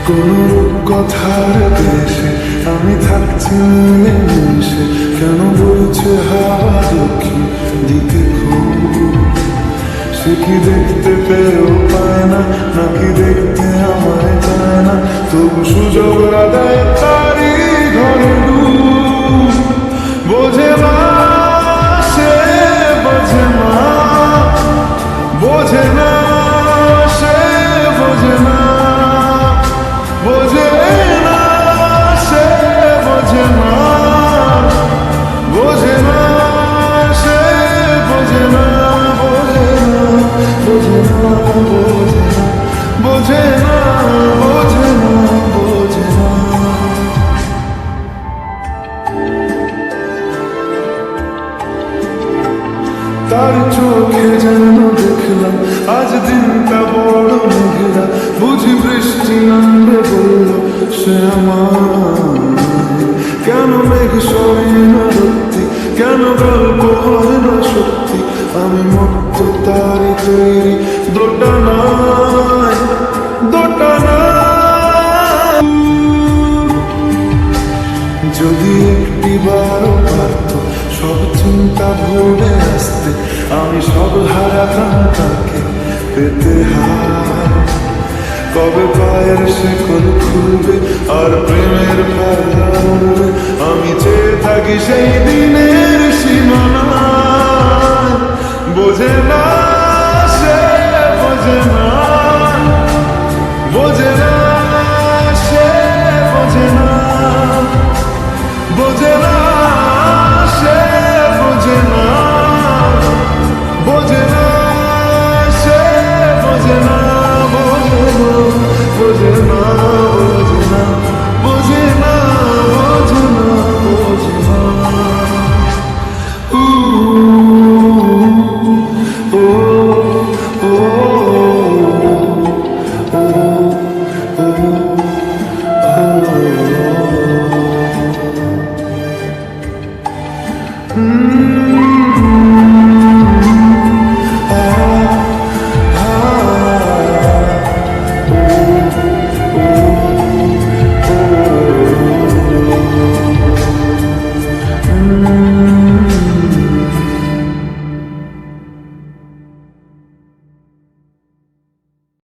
কোনো কথার দেশে আমি থাকছি মিলেমিশে, কেন বলছে হাওয়া দক্ষিণ দিকে ঘুর? সে কি দেখতে পেয়েও পায় না, নাকি দেখতে আমায় চায় না? তবু সুযোগ রাধায় তারি ঘরে ডুব। বোঝে না সে, বোঝে না, বোঝে না সে, বোঝে না, বোঝে না সে, বোঝে না, বোঝে না সে, বোঝে না, বোঝে না, বোঝে না, বোঝে না, বোঝে না, বোঝে না। তার চোখে যেন দেখলাম আজ দিনটা বড় মেঘলা, বুঝি বৃষ্টি নামবে বলল সে আমার। কেন মেঘ সরে না সত্যি, কেন গল্প হয় না সত্যি? আমি মত্ত তারি তৈরি দোটানায়, দোটানায়। যদি একটি বারও পারত সব চিন্তা ভুলে আসতে, আমি সব হারাতাম তাকে পেতে হার। কবে পায়ের শেকল খুলবে আর প্রেমের পাল্লা উড়বে, আমি চেয়ে থাকি সেই দিনের সীমানায়। বোঝে না সে, বোঝে না,